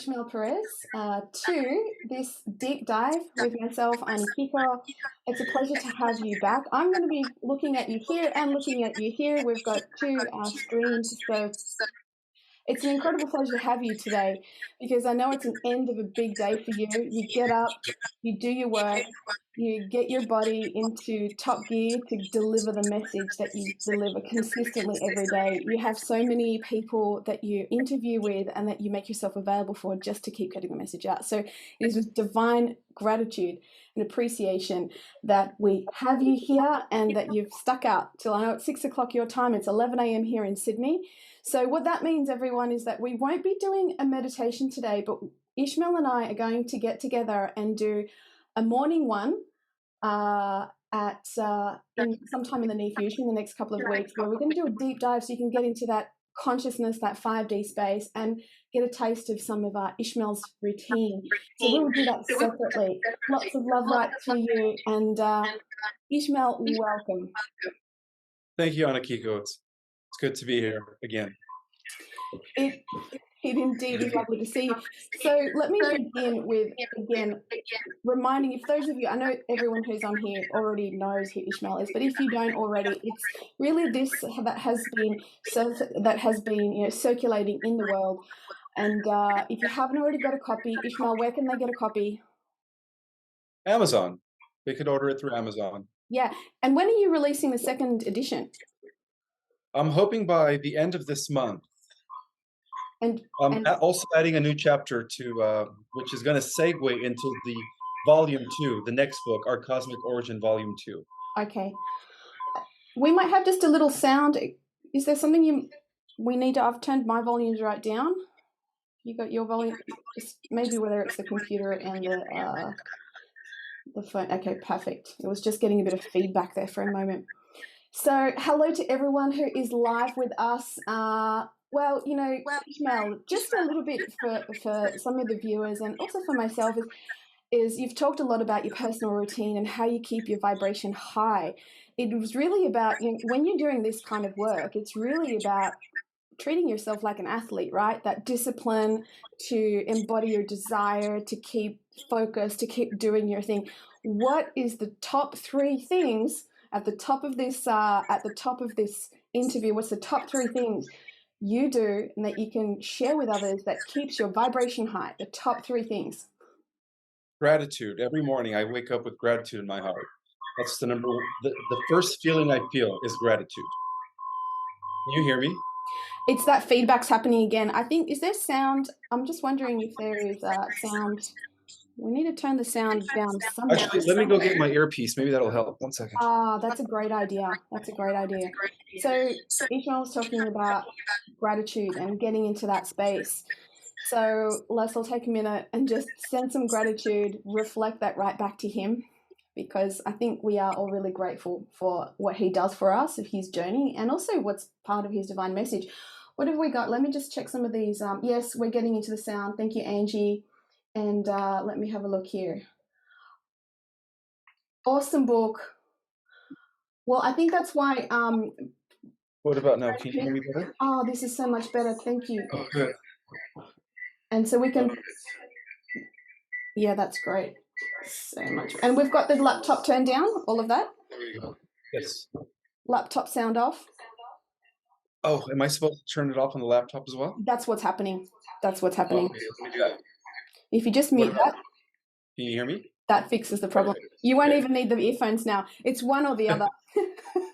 Ismael Perez to this deep dive with myself, Anikiko. It's a pleasure to have you back. I'm going to be looking at you here and looking at you here. We've got two screens, so it's an incredible pleasure to have you today because I know it's an end of a big day for you. You get up, you do your work, you get your body into top gear to deliver the message that you deliver consistently every day. You have so many people that you interview with and that you make yourself available for just to keep getting the message out. So it is with divine gratitude and appreciation that we have you here and that you've stuck out till, I know it's 6 o'clock your time, it's 11 a.m. here in Sydney. So what that means, everyone, is that we won't be doing a meditation today, but Ishmael and I are going to get together and do a morning one sometime in the near future, in the next couple of weeks, where we're going to do a deep dive so you can get into that consciousness, that 5D space, and get a taste of some of Ishmael's routine. So we will do that separately. Lots of love right to you, and Ishmael, welcome. Thank you, Anikiko. It's good to be here again. It indeed is lovely to see you. So let me begin with, again, reminding, if those of you, I know everyone who's on here already knows who Ishmael is, but if you don't already, it's really this that has been circulating in the world. And if you haven't already got a copy, Ishmael, where can they get a copy? Amazon. They could order it through Amazon. Yeah. And when are you releasing the second edition? I'm hoping by the end of this month. And I'm also adding a new chapter to, which is going to segue into the volume 2, the next book, Our Cosmic Origin, volume 2. Okay. We might have just a little sound. Is there something we need to? I've turned my volumes right down. You got your volume, just maybe whether it's the computer and the phone. Okay, perfect. It was just getting a bit of feedback there for a moment. So hello to everyone who is live with us. Well, Ishmael, just a little bit for some of the viewers and also for myself is you've talked a lot about your personal routine and how you keep your vibration high. It was really about, when you're doing this kind of work, it's really about treating yourself like an athlete, right? That discipline to embody your desire, to keep focused, to keep doing your thing. What is the top 3 things at the top of this interview? What's the top 3 things you do and that you can share with others that keeps your vibration high? The top 3 things. Gratitude. Every morning I wake up with gratitude in my heart. That's the number one. The first feeling I feel is gratitude. Can you hear me? It's that feedback's happening again. I think, is there sound? I'm just wondering if there is sound. We need to turn the sound down somewhere. Actually, let me go get my earpiece. Maybe that'll help. 1 second. That's a great idea. That's a great idea. So Ishmael was talking about gratitude and getting into that space. So let's all take a minute and just send some gratitude, reflect that right back to him, because I think we are all really grateful for what he does for us, of his journey, and also what's part of his divine message. What have we got? Let me just check some of these. Yes, we're getting into the sound. Thank you, Angie. And let me have a look here. Awesome book. Well, I think that's why. What about now? Can you hear me better? Oh, this is so much better. Thank you. Oh, good. And so we can. Yeah, that's great. So much. And we've got the laptop turned down, all of that? There you go. Yes. Laptop sound off. Oh, am I supposed to turn it off on the laptop as well? That's what's happening. That's what's happening. Okay, let me do that. If you just mute that. Can you hear me? That fixes the problem. You won't even need the earphones now. It's one or the other.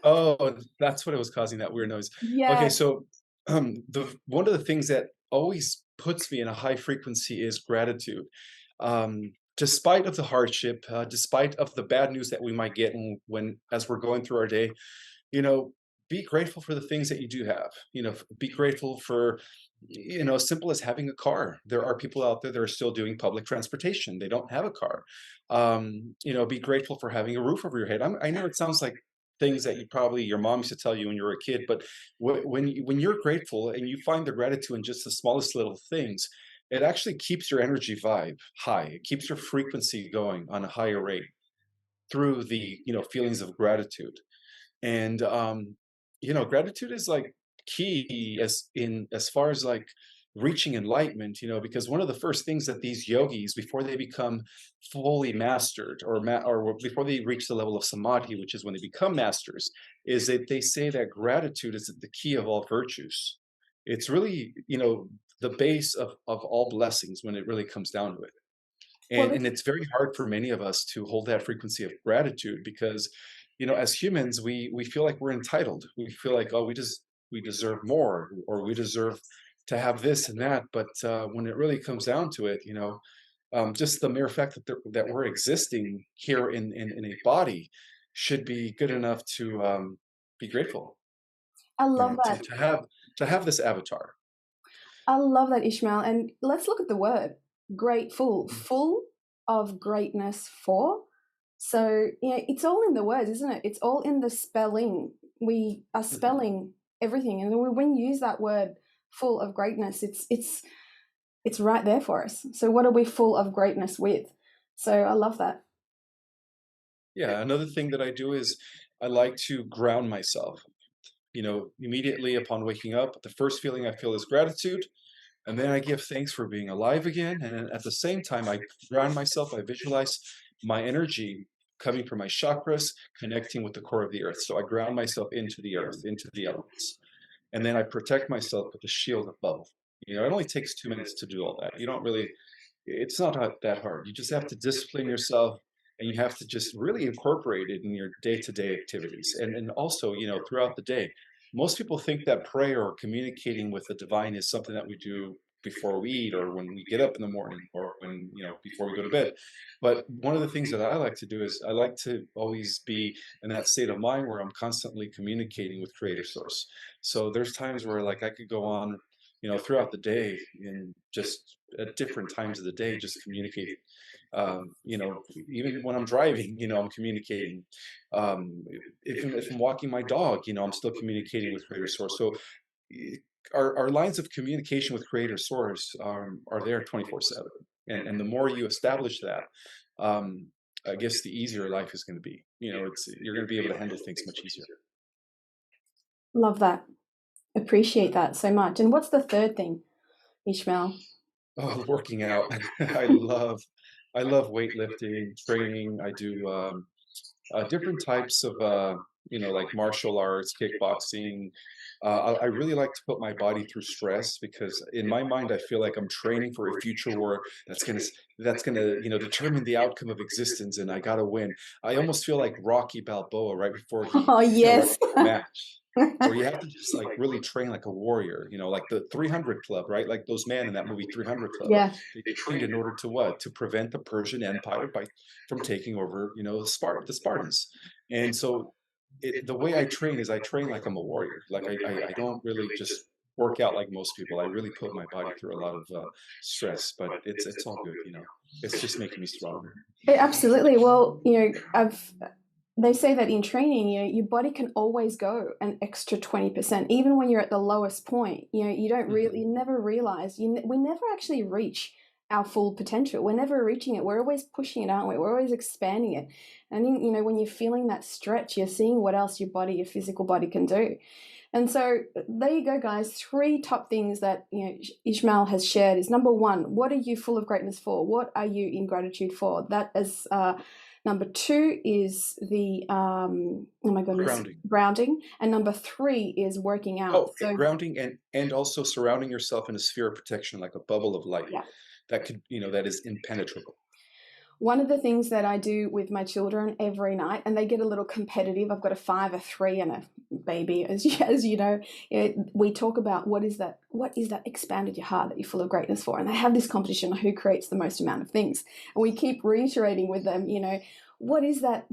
Oh, that's what it was causing that weird noise. Yeah. Okay, so one of the things that always puts me in a high frequency is gratitude. Despite of the hardship, despite of the bad news that we might get as we're going through our day, be grateful for the things that you do have. Be grateful for, as simple as having a car. There are people out there that are still doing public transportation. They don't have a car. Be grateful for having a roof over your head. I know it sounds like things that your mom used to tell you when you were a kid, but when you're grateful and you find the gratitude in just the smallest little things, it actually keeps your energy vibe high. It keeps your frequency going on a higher rate through the feelings of gratitude. And gratitude is like key as far as like reaching enlightenment, because one of the first things that these yogis, before they become fully mastered, or before they reach the level of samadhi, which is when they become masters, is that they say that gratitude is the key of all virtues. It's really, the base of all blessings when it really comes down to it. Well, And it's very hard for many of us to hold that frequency of gratitude because, as humans, we feel like we're entitled. We feel like, oh, we deserve more, or we deserve to have this and that. But when it really comes down to it, just the mere fact that we're existing here in a body should be good enough to be grateful. I love To that. have this avatar. I love that, Ishmael. And let's look at the word grateful, full of greatness for. So, it's all in the words, isn't it? It's all in the spelling. We are spelling everything. And when you use that word full of greatness, it's right there for us. So what are we full of greatness with? So I love that. Yeah, another thing that I do is I like to ground myself. Immediately upon waking up, the first feeling I feel is gratitude, and then I give thanks for being alive again. And then at the same time, I ground myself, I visualize my energy coming from my chakras, connecting with the core of the earth. So I ground myself into the earth, into the elements. And then I protect myself with a shield above. It only takes 2 minutes to do all that. You don't really, it's not that hard. You just have to discipline yourself, and you have to just really incorporate it in your day-to-day activities. And also, throughout the day. Most people think that prayer or communicating with the divine is something that we do before we eat, or when we get up in the morning, or when, before we go to bed. But one of the things that I like to do is I like to always be in that state of mind where I'm constantly communicating with creator source. So there's times where, like, I could go on, throughout the day, and just at different times of the day, just communicating. Even when I'm driving, I'm communicating. Um, if I'm walking my dog, I'm still communicating with creator source. So our lines of communication with creator source are there 24/7. And the more you establish that, um, I guess the easier life is going to be. You're going to be able to handle things much easier. Love that. Appreciate that so much. And what's the third thing, Ishmael? Oh, working out. I love weightlifting, training. I do different types of like martial arts, kickboxing. I really like to put my body through stress, because in my mind I feel like I'm training for a future war that's gonna determine the outcome of existence, and I gotta win. I almost feel like Rocky Balboa right before he Oh, right yes. before a match, where you have to just like really train like a warrior, like the 300 Club, right? Like those men in that movie 300 Club. Yeah. They trained in order to what? To prevent the Persian Empire from taking over, the Spartans. And so the way I train is I train like I'm a warrior. Like I don't really just work out like most people. I really put my body through a lot of stress, but it's all good. It's just making me stronger. Absolutely. Well, they say that in training, your body can always go an extra 20%, even when you're at the lowest point. You don't really, you never realize, we never actually reach our full potential. We're never reaching it. We're always pushing it, aren't we? We're always expanding it. And then, when you're feeling that stretch, you're seeing what else your physical body can do. And so there you go, guys. 3 top things that Ishmael has shared is: number 1, what are you full of greatness for? What are you in gratitude for? That is number 2 is the oh my goodness, grounding, and number 3 is working out. Oh, so grounding, and also surrounding yourself in a sphere of protection, like a bubble of light, yeah, that could that is impenetrable. One of the things that I do with my children every night, and they get a little competitive. I've got a 5, a 3, and a baby, as you know. We talk about what is that expanded your heart that you're full of greatness for, and they have this competition on who creates the most amount of things. And we keep reiterating with them, what is that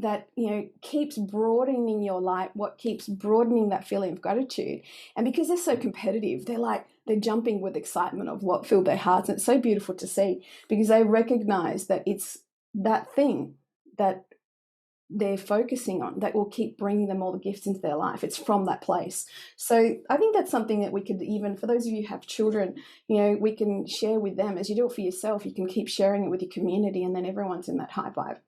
keeps broadening your light, what keeps broadening that feeling of gratitude. And because they're so competitive, they're jumping with excitement of what filled their hearts. And it's so beautiful to see, because they recognize that it's that thing that they're focusing on that will keep bringing them all the gifts into their life. It's from that place. So I think that's something that we could, even for those of you who have children, we can share with them. As you do it for yourself, you can keep sharing it with your community, and then everyone's in that high vibe.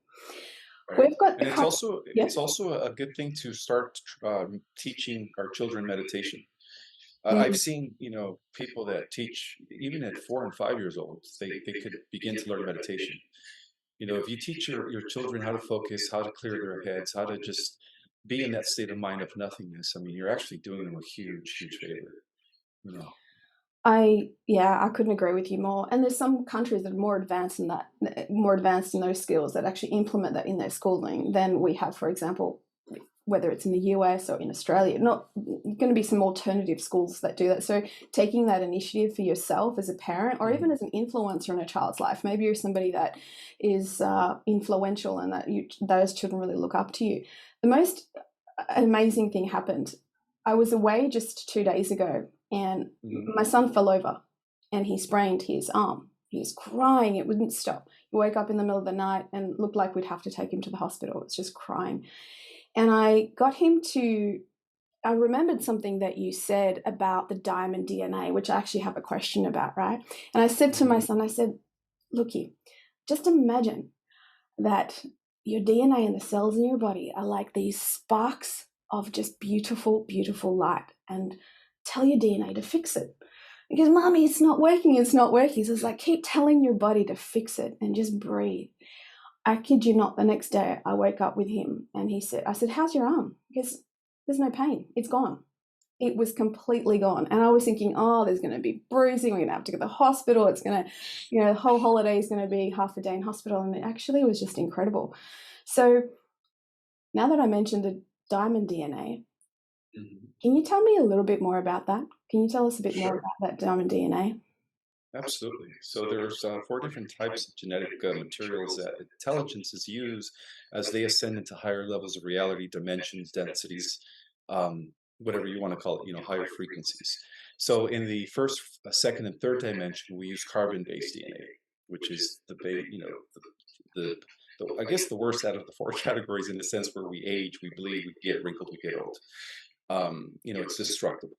Right. We've got, and it's also a good thing to start teaching our children meditation. I've Mm. seen, people that teach even at 4 and 5 years old, they could begin to learn meditation. If you teach your children how to focus, how to clear their heads, how to just be in that state of mind of nothingness, I mean, you're actually doing them a huge, huge favor. You know. Yeah, I couldn't agree with you more. And there's some countries that are more advanced in that, more advanced in those skills that actually implement that in their schooling than we have, for example, whether it's in the US or in Australia. Not going to be some alternative schools that do that. So taking that initiative for yourself as a parent or even Mhm. as an influencer in a child's life, maybe you're somebody that is influential and that those children really look up to you. The most amazing thing happened. I was away just 2 days ago and Mhm. my son fell over and he sprained his arm. He was crying, it wouldn't stop. He woke up in the middle of the night and looked like we'd have to take him to the hospital. It's just crying. And I remembered something that you said about the diamond DNA, which I actually have a question about, right? And I said to my Mhm. son, I said, looky, just imagine that your DNA and the cells in your body are like these sparks of just beautiful, beautiful light. And tell your DNA to fix it. Because, Mommy, it's not working, it's not working. So it's like, keep telling your body to fix it and just breathe. I kid you not, the next day I woke up with him and I said, how's your arm? Because there's no pain, it's gone. It was completely gone. And I was thinking, oh, there's going to be bruising. We're going to have to go to the hospital. It's going to, the whole holiday is going to be half a day in hospital. And it actually was just incredible. So now that I mentioned the diamond DNA, Mhm. can you tell me a little bit more about that? Can you tell us a bit more Sure. about that diamond DNA? Absolutely. So there's 4 different types of genetic materials that intelligences use as they ascend into higher levels of reality, dimensions, densities, whatever you want to call it, higher frequencies. So in the first, second, and third dimension, we use carbon-based DNA, which is the, I guess the worst out of the four categories in the sense where we age, we bleed, we get wrinkled, we get old. It's destructible.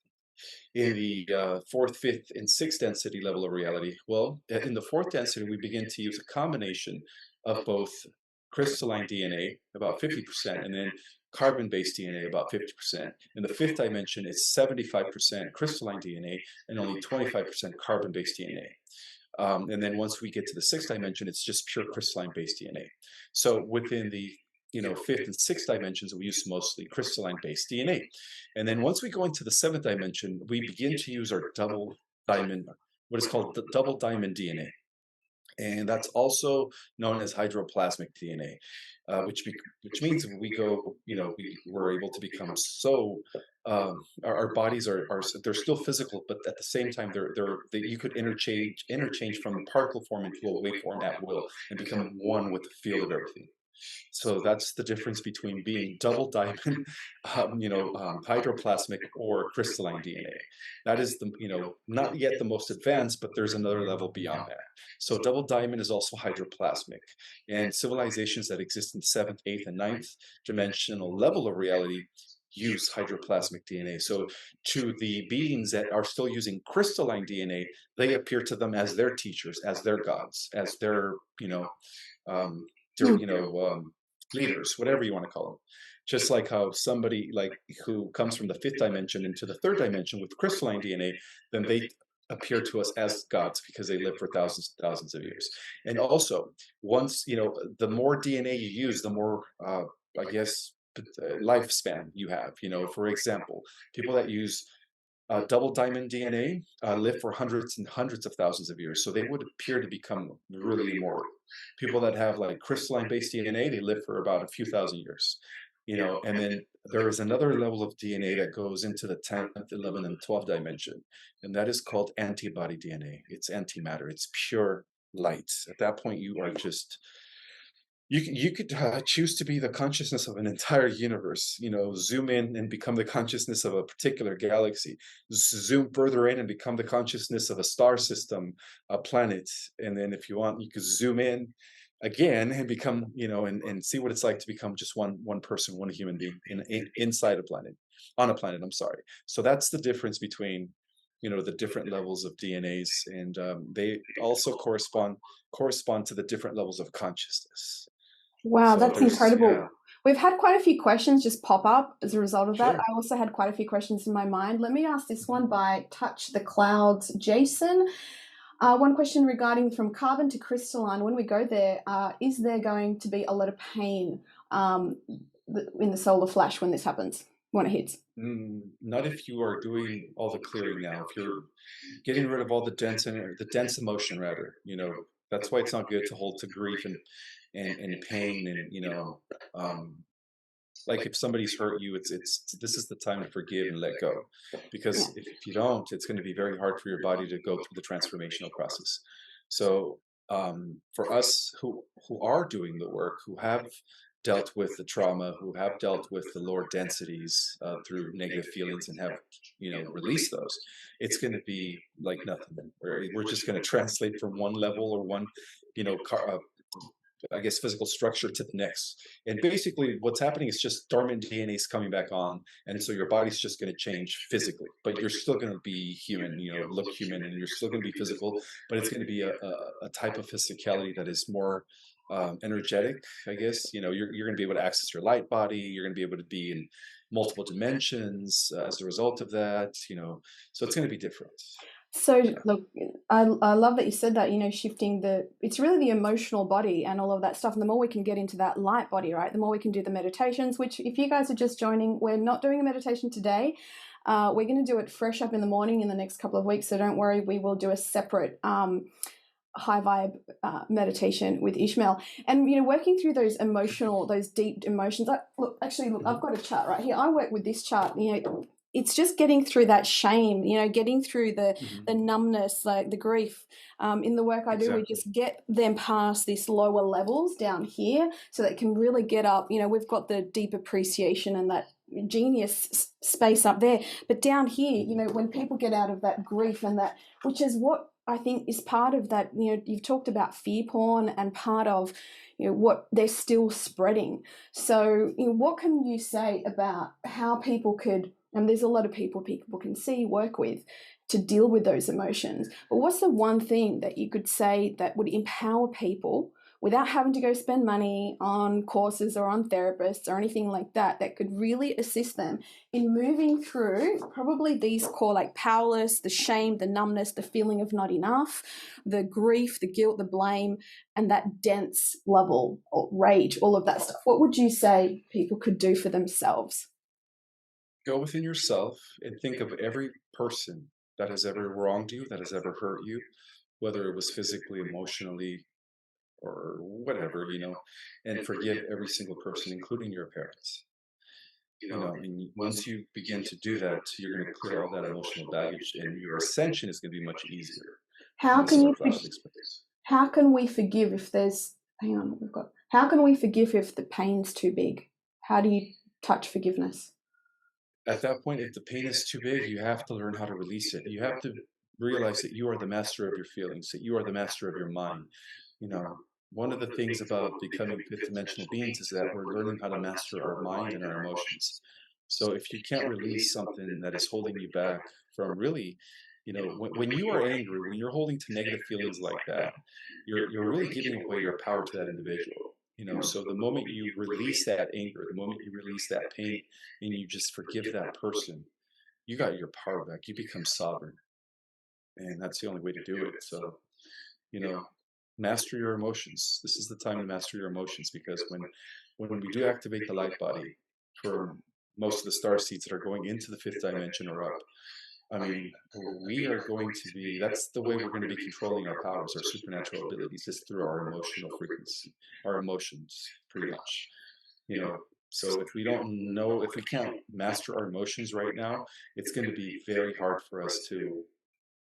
In the fourth, fifth, and sixth density level of reality, well, in the fourth density, we begin to use a combination of both crystalline DNA, about 50%, and then carbon-based DNA, about 50%. In the fifth dimension, it's 75% crystalline DNA and only 25% carbon-based DNA. And then once we get to the sixth dimension, it's just pure crystalline based DNA. So within the fifth and sixth dimensions, we use mostly crystalline based DNA. And then once we go into the seventh dimension, we begin to use our double diamond, what is called the double diamond DNA. And that's also known as hydroplasmic DNA, which means we go, we're able to become so our bodies are they're still physical, but at the same time you could interchange from a particle form into a waveform at will and become one with the field of everything. So that's the difference between being double diamond, hydroplasmic or crystalline DNA. That is not yet the most advanced, but there's another level beyond that. So double diamond is also hydroplasmic, and civilizations that exist in seventh, eighth, and ninth dimensional level of reality use hydroplasmic DNA. So to the beings that are still using crystalline DNA, they appear to them as their teachers, as their gods, as um, Hmm. leaders, whatever you want to call them. Just like how somebody like who comes from the fifth dimension into the third dimension with crystalline DNA, then they appear to us as gods because they live for thousands and thousands of years. And also, once the more DNA you use, the more I guess lifespan you have. For example, people that use double diamond DNA live for hundreds and hundreds of thousands of years. So they would appear to become really immortal. People that have like crystalline based DNA, they live for about a few thousand years. And then there is another level of DNA that goes into the 10th, 11th, and 12th dimension, and that is called antibody DNA. It's antimatter, it's pure light. At that point, you are just you could choose to be the consciousness of an entire universe. Zoom in and become the consciousness of a particular galaxy. Zoom further in and become the consciousness of a star system, a planet. And then if you want, you could zoom in again and become, and see what it's like to become just one person, one human being inside a planet, on a planet. I'm sorry. So that's the difference between the different levels of DNAs, and they also correspond to the different levels of consciousness. Wow, So that's there's, yeah, incredible. We've had quite a few questions just pop up as a result of that. sure. I also had quite a few questions in my mind. Let me ask this Mhm. one by Touch the Clouds, Jason. One question regarding from carbon to crystalline. When we go there, is there going to be a lot of pain in the solar flash when this happens, when it hits? Not if you are doing all the clearing now. If you're getting rid of all the dense emotion rather, that's why it's not good to hold to grief and pain and, um, like if somebody's hurt you, it's this is the time to forgive and let go, Yeah. because if you don't, it's going to be very hard for your body to go through the transformational process. So for us who are doing the work, who have dealt with the trauma, who have dealt with the lower densities through negative feelings and have released those, it's going to be like nothing. We're just going to translate from one level or one you know car, I guess, physical structure to the next. And basically, what's happening is just dormant DNA is coming back on, and so your body's just going to change physically, but you're still going to be human, look human, and you're still going to be physical, but it's going to be a type of physicality that is more energetic, I guess. You're going to be able to access your light body. You're going to be able to be in multiple dimensions as a result of that. So it's going to be different. So Yeah. look, I love that you said that, shifting it's really the emotional body and all of that stuff. And the more we can get into that light body, right, the more we can do the meditations, which if you guys are just joining, we're not doing a meditation today. We're going to do it fresh up in the morning in the next couple of weeks. So don't worry, we will do a separate high vibe meditation with Ishmael, and working through those deep emotions. Look, I've Mhm. got a chart right here. I work with this chart. It's just getting through that shame. Getting through the Mhm. numbness, like the grief. In the work I do, we Exactly. just get them past these lower levels down here, so they can really get up. We've got the deep appreciation and that genius space up there, but down here, Mhm. when people get out of that grief and that, which is what I think is part of that. You've talked about fear porn and part of what they're still spreading. So what can you say about how people could, and there's a lot of people can see, work with, to deal with those emotions, but what's the one thing that you could say that would empower people without having to go spend money on courses or on therapists or anything like that, that could really assist them in moving through probably these core, like powerless, the shame, the numbness, the feeling of not enough, the grief, the guilt, the blame, and that dense level or rage, all of that stuff? What would you say people could do for themselves? Go within yourself and think of every person that has ever wronged you, that has ever hurt you, whether it was physically, emotionally, or whatever, and forgive every single person, including your parents. And once you begin to do that, you're going to clear all that emotional baggage, and your ascension is going to be much easier in How the can solar you flashlight space. how can we forgive if there's hang on, we've got how can we forgive if the pain's too big? How do you touch forgiveness? At that point, if the pain is too big, you have to learn how to release it. You have to realize that you are the master of your feelings, that you are the master of your mind. You know, one of the things about becoming fifth dimensional beings is that we're learning how to master our mind and our emotions. So if you can't release something that is holding you back from really, when you are angry, when you're holding to negative feelings like that, you're really giving away your power to that individual. So the moment you release that anger, the moment you release that pain, and you just forgive that person, you got your power back. You become sovereign, and that's the only way to do it. So, you know, master your emotions. This is the time to master your emotions, because when we do activate the light body for most of the star seeds that are going into the fifth dimension or up, I mean, we are going to be, that's the way we're going to be controlling our powers, our supernatural abilities, is through our emotional frequency, our emotions, pretty much. you know so if we can't master our emotions right now, it's going to be very hard for us to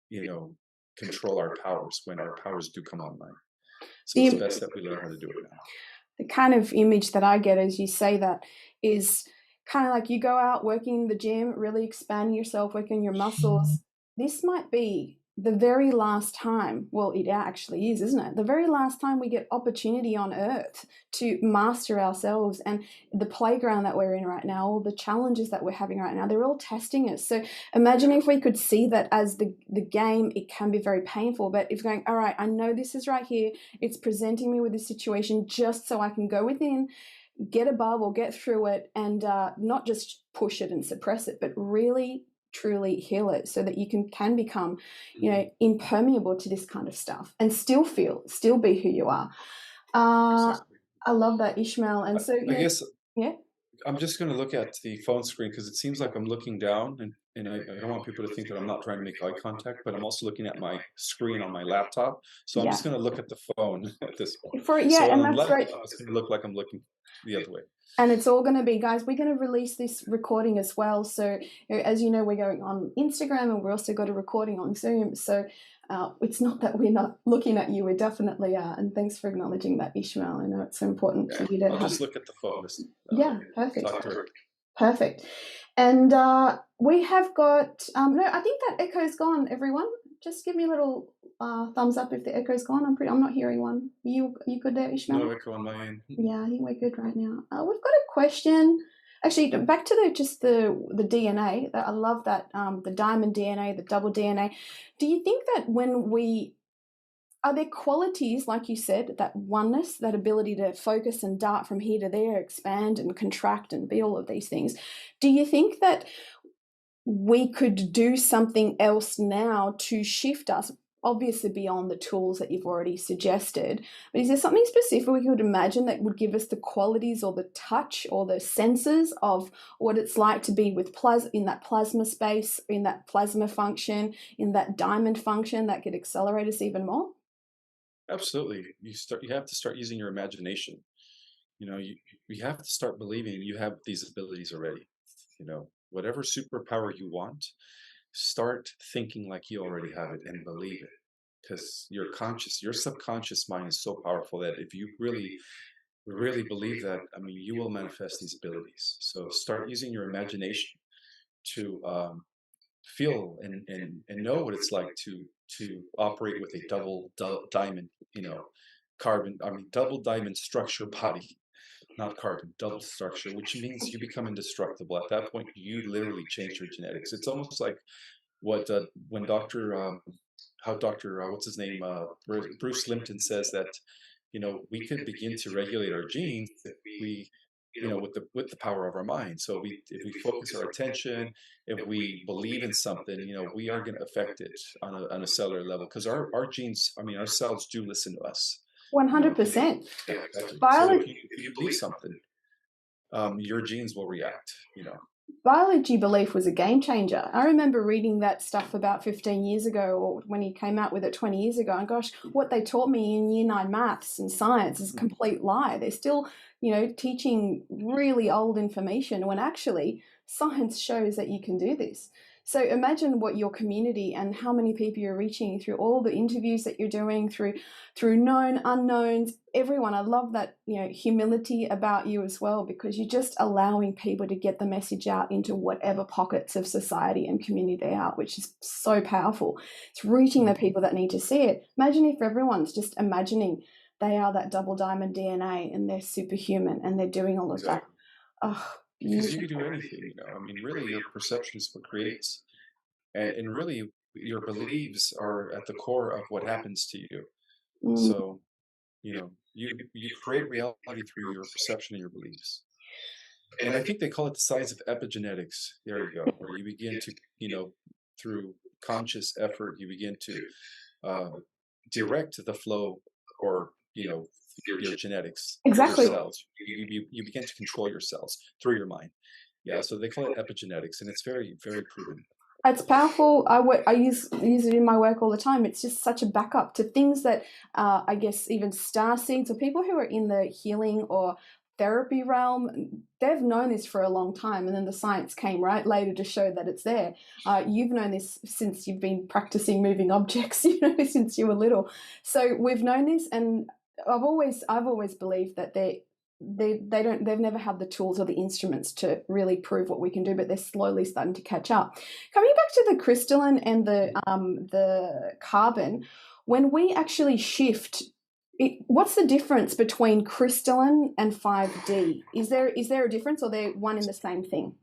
you know control our powers when our powers do come online. So it's The best that we learn how to do it now. the kind of image that I get as you say that is kind of like you go out working in the gym, really expanding yourself, working your muscles. This might be the very last time, well, it actually is, isn't it? The very last time we get opportunity on earth to master ourselves, and the playground that we're in right now, all the challenges that we're having right now, they're all testing us. So imagine if we could see that as the game, it can be very painful, but if going, all right, I know this is right here, it's presenting me with this situation just so I can go within, get above or get through it, and not just push it and suppress it, but really truly heal it so that you can become, you know, impermeable to this kind of stuff and still be who you are. Exactly. I love that, Ishmael. And so, I you know, guess yeah, I'm just going to look at the phone screen because it seems like I'm looking down, and I don't want people to think that I'm not trying to make eye contact, but I'm also looking at my screen on my laptop. So I'm yeah, just going to look at the phone at this point. yeah, So when and I'm that's left great. up, it's going to look like I'm looking the other way. And it's all going to be, guys, we're going to release this recording as well. So, you know, as you know, we're going on Instagram and we're also got a recording on Zoom. So it's not that we're not looking at you, we definitely are. And thanks for acknowledging that, Ishmael. I know it's so important for you to I'll have. just look at the phone. Yeah, perfect. Talk to her. Perfect. And we have got, no, I think that echo's gone, everyone. Just give me a little thumbs up if the echo's gone. I'm not hearing one. Are you good there, Ishmael? No echo on my end. Yeah, I think we're good right now. We've got a question. Actually, back to the DNA. I love that, the diamond DNA, the double DNA. Do you think that are there qualities, like you said, that oneness, that ability to focus and dart from here to there, expand and contract and be all of these things? Do you think that we could do something else now to shift us, obviously beyond the tools that you've already suggested, but is there something specific we could imagine that would give us the qualities or the touch or the senses of what it's like to be with in that plasma space, in that plasma function, in that diamond function that could accelerate us even more? Absolutely. You have to start using your imagination. You know, you have to start believing you have these abilities already. You know, whatever superpower you want, start thinking like you already have it and believe it. Because your subconscious mind is so powerful that if you really believe that, I mean, you will manifest these abilities. So start using your imagination to feel and know what it's like to operate with a double diamond, double diamond structure body, not carbon, double structure, which means you become indestructible. At that point, you literally change your genetics. It's almost like what when Dr. What's his name, Bruce Limpton says that, we could begin to regulate our genes if we, with the power of our mind. So if we focus our attention, if we believe in something, we are going to affect it on a cellular level because our genes, I mean, our cells do listen to us. 100%. So if you believe something, your genes will react. Biology belief was a game changer. I remember reading that stuff about 15 years ago, or when he came out with it 20 years ago. And gosh, what they taught me in year 9 maths and science is a complete lie. They're still, teaching really old information when actually science shows that you can do this. So imagine what your community and how many people you're reaching through all the interviews that you're doing, through known unknowns, everyone. I love that, humility about you as well, because you're just allowing people to get the message out into whatever pockets of society and community they are, which is so powerful. It's reaching the people that need to see it. Imagine if everyone's just imagining they are that double diamond DNA and they're superhuman and they're doing all of that. Oh, because you can do anything, I mean, really, your perception is what creates, and really, your beliefs are at the core of what happens to you. So, you create reality through your perception and your beliefs. And I think they call it the science of epigenetics. There you go, where you begin to, through conscious effort, you begin to direct the flow, or your genetics, exactly. your cells. You begin to control your cells through your mind. Yeah, so they call it epigenetics, and it's very, very proven. It's powerful. I use it in my work all the time. It's just such a backup to things that I guess even star seeds or people who are in the healing or therapy realm, they've known this for a long time, and then the science came right later to show that it's there. You've known this since you've been practicing moving objects, since you were little. So we've known this, and I've always believed that they've never had the tools or the instruments to really prove what we can do, but they're slowly starting to catch up. Coming back to the crystalline and the carbon, when we actually shift, what's the difference between crystalline and 5D? Is there a difference, or they're one and the same thing?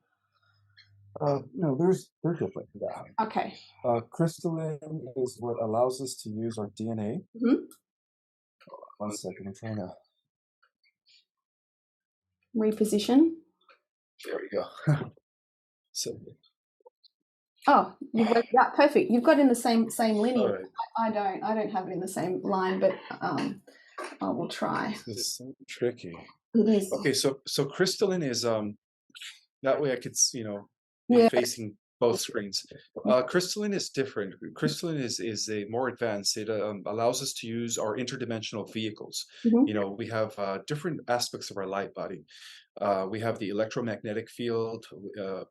No, they're different. Yeah. Okay. Crystalline is what allows us to use our DNA. Mm-hmm. 1 second, I'm trying to Reposition. There we go. So. Oh, you've worked it out perfect. You've got in the same lineage. Right. I don't have it in the same line, but I will try. This is so tricky. It is. Okay, so crystalline is that way I could be Yeah. facing both screens. Crystalline is different. Crystalline is a more advanced. It allows us to use our interdimensional vehicles. Mhm. We have different aspects of our light body. We have the electromagnetic field,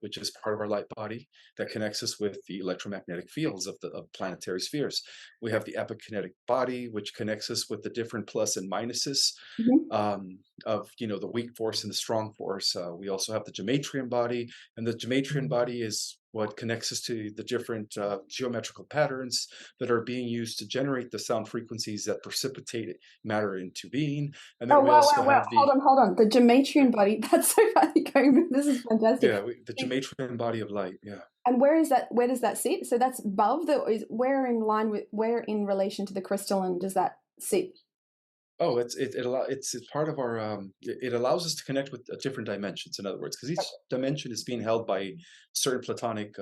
which is part of our light body that connects us with the electromagnetic fields of planetary spheres. We have the epikinetic body, which connects us with the different plus and minuses Mhm. of the weak force and the strong force. We also have the gematria body, and the gematria body is what connects us to the different geometrical patterns that are being used to generate the sound frequencies that precipitate matter into being. And then Oh, we wow, also wow, wow. have the Hold on. The Gematria body. That's so funny. This is fantastic. the gematria body of light. Yeah. And where does that sit? So that's above where in relation to the crystalline does that sit? Oh, it's part of our it allows us to connect with different dimensions. In other words, because each dimension is being held by certain platonic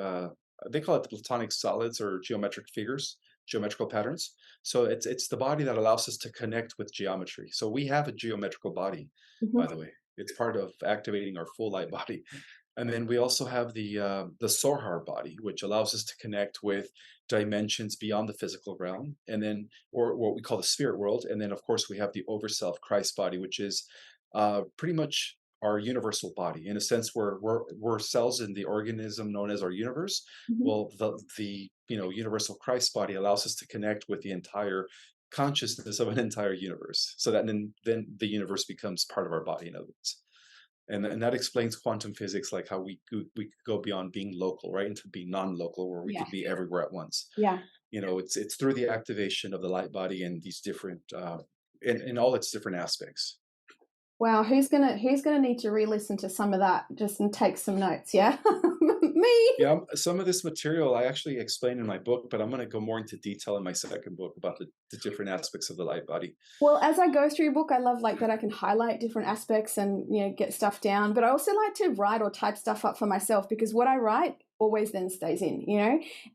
they call it the platonic solids or geometric figures, geometrical patterns. So it's the body that allows us to connect with geometry. So we have a geometrical body, by the Mm-hmm. way. It's part of activating our full light body. And then we also have the Sohar body, which allows us to connect with dimensions beyond the physical realm, and then or what we call the spirit world. And then, of course, we have the Overself Christ body, which is pretty much our universal body. In a sense, we're cells in the organism known as our universe. Mm-hmm. Well, the universal Christ body allows us to connect with the entire consciousness of an entire universe. So that then the universe becomes part of our body, in other words. And that explains quantum physics, like how we could go beyond being local, right, into being non-local, where we Yeah. could be everywhere at once. Yeah. It's through the activation of the light body and these different in all its different aspects. Wow, who's gonna need to re-listen to some of that just and take some notes? Yeah, me. Yeah, some of this material I actually explain in my book, but I'm going to go more into detail in my second book about the different aspects of the light body. Well, as I go through your book, I love like that I can highlight different aspects and get stuff down. But I also like to write or type stuff up for myself because what I write always then stays in,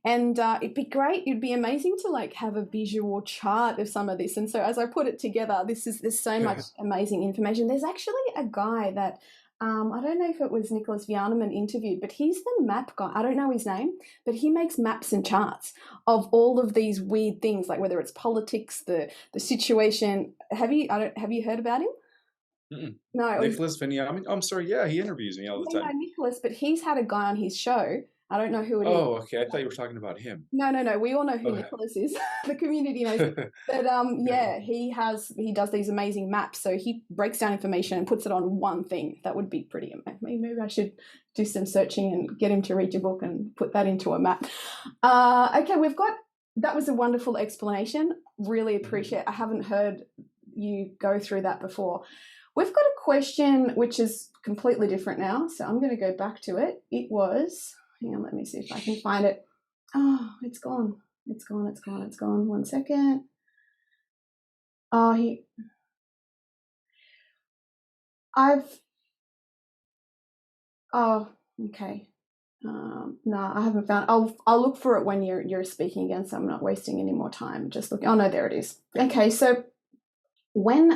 And it'd be great. It'd be amazing to like have a visual chart of some of this. And so as I put it together, there's so much amazing information. There's actually a guy that I don't know if it was Nicholas Veniamin interviewed, but he's the map guy. I don't know his name, but he makes maps and charts of all of these weird things, like whether it's politics, the situation. Have you heard about him? Mm-mm. No, Nicholas Veniamin. I'm sorry. Yeah, he interviews me all the time. No, Nicholas, but he's had a guy on his show. I don't know who it is. Oh, okay. I thought you were talking about him. No. We all know who Oh. Nicholas is. The community knows. But yeah, he does these amazing maps. So he breaks down information and puts it on one thing. That would be pretty amazing. Maybe I should do some searching and get him to read your book and put that into a map. Okay, that was a wonderful explanation. Really appreciate it. I haven't heard you go through that before. We've got a question which is completely different now. So I'm going to go back to it. It was, hang on, let me see if I can find it. Oh, it's gone. It's gone. 1 second. Oh, okay. No, I haven't found. I'll look for it when you're speaking again, so I'm not wasting any more time. Just looking. Oh no, there it is. Okay, so when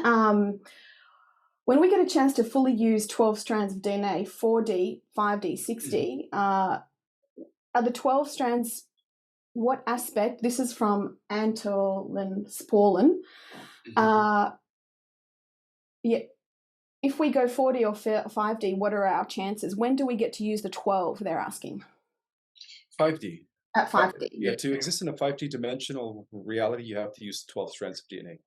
we get a chance to fully use 12 strands of DNA, 4D, 5D, 6D, are the 12 strands, what aspect, this is from Antolin Sporlin, if we go 4D or 5D, what are our chances? When do we get to use the 12, they're asking? 5D. At 5D. Yeah, to exist in a 5D dimensional reality, you have to use 12 strands of DNA.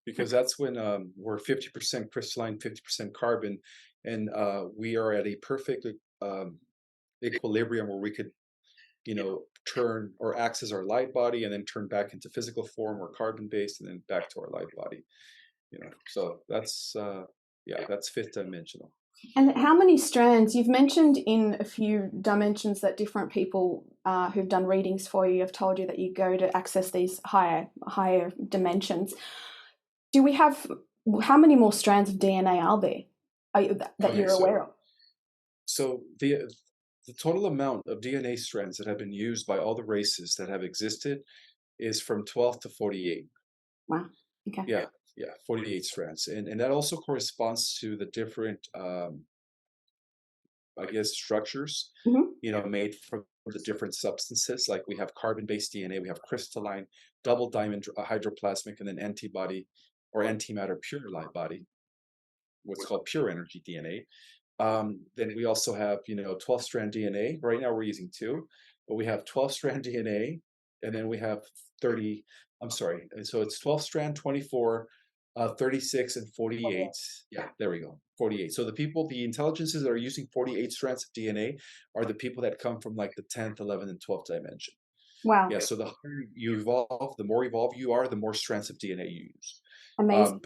because that's when we're 50% crystalline, 50% carbon, and we are at a perfect um, equilibrium where we could, turn or access our light body and then turn back into physical form or carbon based and then back to our light body. So that's yeah, that's fifth dimensional. And how many strands? You've mentioned in a few dimensions that different people who've done readings for you have told you that you go to access these higher dimensions. Do we have, how many more strands of DNA are there that you're aware of? So the total amount of DNA strands that have been used by all the races that have existed is from 12 to 48. Wow. Okay. Yeah, 48 strands. And that also corresponds to the different, I guess, structures, made from the different substances. Like we have carbon-based DNA, we have crystalline, double diamond hydroplasmic, and then antibody or antimatter pure light body, what's called pure energy DNA. Then we also have, 12-strand DNA. Right now we're using 2, but we have 12-strand DNA, and then we have 30, I'm sorry, and so it's 12-strand, 24, 36, and 48. Yeah, there we go, 48. So the intelligences that are using 48 strands of DNA are the people that come from like the 10th, 11th, and 12th dimension. Wow. Yeah, so the higher you evolve, the more evolved you are, the more strands of DNA you use. Amazing.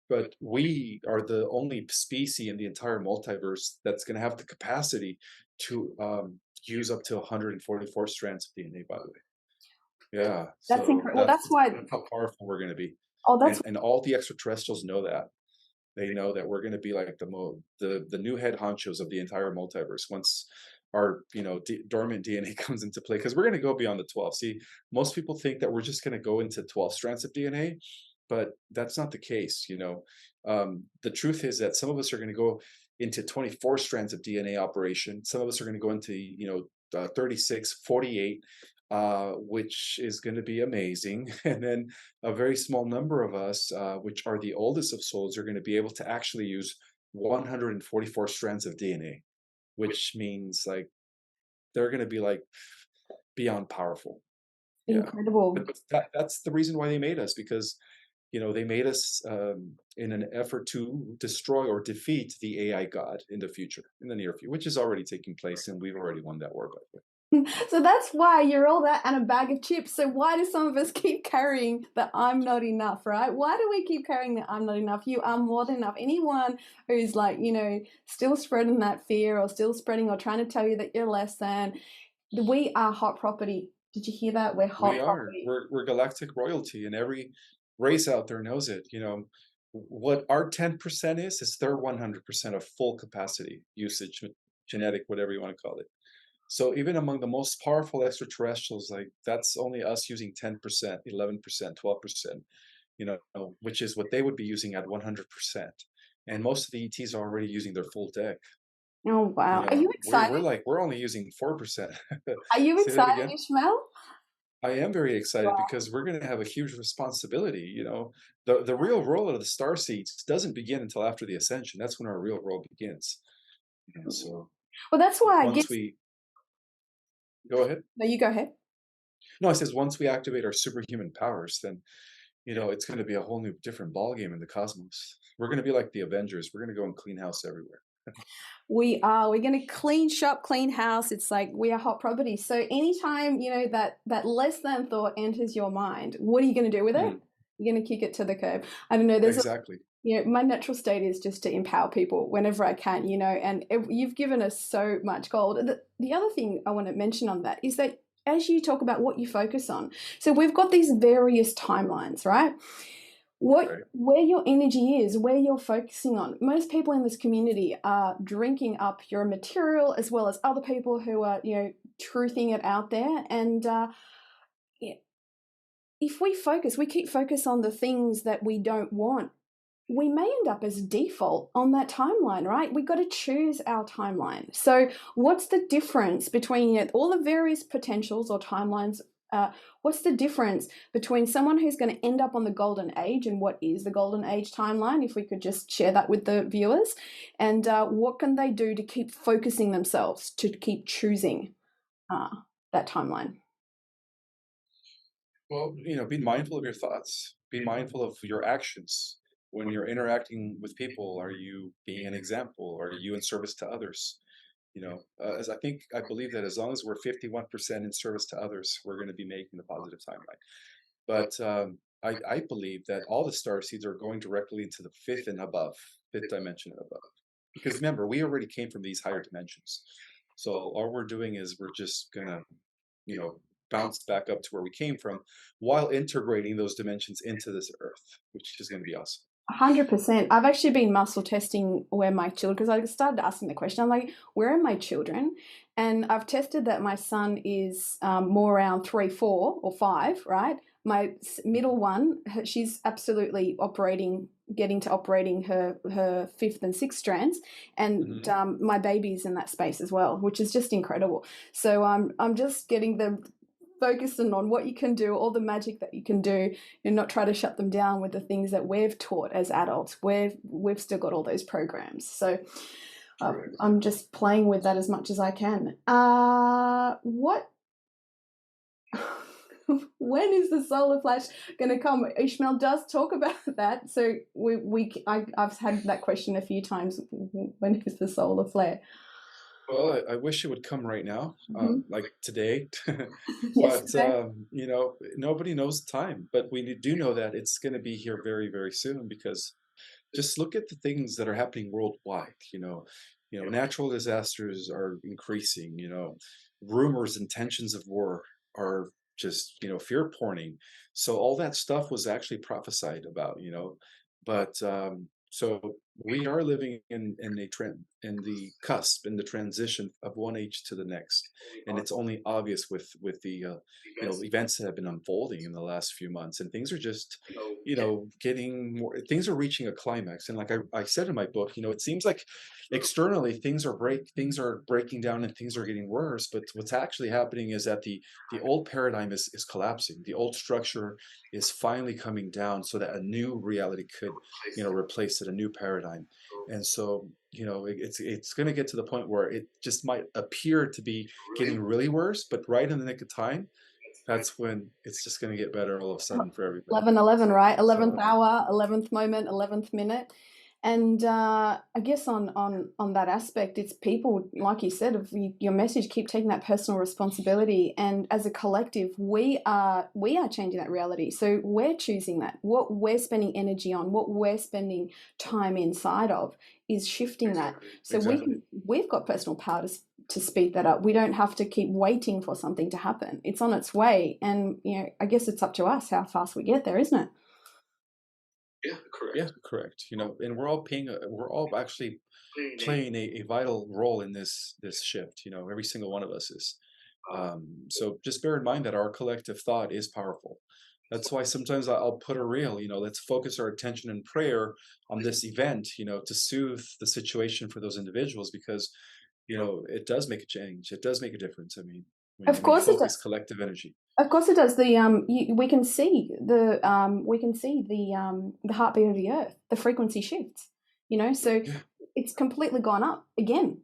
But we are the only species in the entire multiverse that's going to have the capacity to use up to 144 strands of DNA, by the way. Yeah. That's so incredible. Well, that's why. That's how powerful we're going to be. Oh, that's. And all the extraterrestrials know that. They know that we're going to be like the new head honchos of the entire multiverse once our dormant DNA comes into play, because we're going to go beyond the 12. See, most people think that we're just going to go into 12 strands of DNA, but that's not the case. The truth is that some of us are going to go into 24 strands of DNA operation. Some of us are going to go into 36, 48, which is going to be amazing. And then a very small number of us, which are the oldest of souls, are going to be able to actually use 144 strands of DNA, which means like they're going to be like beyond powerful. Incredible. But that's the reason why they made us, because they made us in an effort to destroy or defeat the AI god in the future, in the near future, which is already taking place, and we've already won that war, by the way. So that's why you're all that and a bag of chips. So why do some of us keep carrying the I'm not enough, right? Why do we keep carrying the I'm not enough? You are more than enough. Anyone who's like, still spreading that fear or still spreading or trying to tell you that you're less than, we are hot property. Did you hear that? We're hot property. We're galactic royalty, and every race out there knows it. What our 10% is their 100% of full capacity usage, genetic, whatever you want to call it. So even among the most powerful extraterrestrials, like that's only us using 10%, 11%, 12%, which is what they would be using at 100%. And most of the ETs are already using their full deck. Oh, wow. Are you excited? We're only using 4%. Are you excited, Ismael? I am very excited because we're going to have a huge responsibility. The real role of the star seeds doesn't begin until after the ascension. That's when our real role begins. So, well, that's why Go ahead. No, you go ahead. No, it says once we activate our superhuman powers, then, it's going to be a whole new different ballgame in the cosmos. We're going to be like the Avengers. We're going to go and clean house everywhere. We are. We're going to clean shop, clean house. It's like we are hot property. So anytime, that less than thought enters your mind, what are you going to do with it? You're going to kick it to the curb. I don't know. Exactly. My natural state is just to empower people whenever I can, and you've given us so much gold. The other thing I want to mention on that is that as you talk about what you focus on, so we've got these various timelines, right? Where your energy is, where you're focusing on. Most people in this community are drinking up your material as well as other people who are, truthing it out there. And if we keep focus on the things that we don't want, we may end up as default on that timeline, right? We've got to choose our timeline. So what's the difference between all the various potentials or timelines? What's the difference between someone who's going to end up on the golden age, and what is the golden age timeline, if we could just share that with the viewers, and what can they do to keep focusing themselves, to keep choosing that timeline? Well, be mindful of your thoughts. be mindful of your actions when you're interacting with people. Are you being an example? Are you in service to others? As I believe that as long as we're 51% in service to others, we're going to be making the positive timeline. But I believe that all the star seeds are going directly into the fifth dimension and above. Because remember, we already came from these higher dimensions. So all we're doing is we're just gonna, you know, bounce back up to where we came from while integrating those dimensions into this earth, which is going to be awesome. 100%. I've actually been muscle testing where my children, because I started asking the question, I'm like, where are my children? And I've tested that my son is more around 3, 4, or 5, right? My middle one, she's absolutely getting to operating her fifth and sixth strands, and my baby's in that space as well, which is just incredible. So I'm just getting them focusing on what you can do, all the magic that you can do, and not try to shut them down with the things that we've taught as adults. We've still got all those programs. So I'm just playing with that as much as I can. What? When is the solar flash going to come? Ishmael does talk about that. So I've had that question a few times. When is the solar flare? Well, I wish it would come right now, like today. Yes. But nobody knows the time. But we do know that it's going to be here very, very soon, because just look at the things that are happening worldwide. Natural disasters are increasing. Rumors and tensions of war are just fear porning. So all that stuff was actually prophesied about. But so we are living in a trend, in the cusp, in the transition of one age to the next, and it's only obvious with the events that have been unfolding in the last few months, and things are just getting more. Things are reaching a climax, and like I said in my book, it seems like externally things are breaking down and things are getting worse, but what's actually happening is that the old paradigm is collapsing. The old structure is finally coming down, so that a new reality could replace it, a new paradigm. And so it's going to get to the point where it just might appear to be getting really worse, but right in the nick of time, that's when it's just going to get better all of a sudden for everybody. 11:11, right? 11th hour, 11th moment, 11th minute. And I guess on that aspect, it's people, like you said, of your message, keep taking that personal responsibility. And as a collective, we are changing that reality. So we're choosing that. What we're spending energy on, what we're spending time inside of, is shifting that. So we've got personal power to speed that up. We don't have to keep waiting for something to happen. It's on its way. And I guess it's up to us how fast we get there, isn't it? Yeah, correct. And we're all actually playing a vital role in this shift. Every single one of us is. So just bear in mind that our collective thought is powerful. That's why sometimes I'll put a reel. Let's focus our attention and prayer on this event. To soothe the situation for those individuals, because it does make a change. It does make a difference. I mean, when Of we course it focus does. collective energy. Of course it does. We can see the heartbeat of the earth, the frequency shifts. So it's completely gone up again.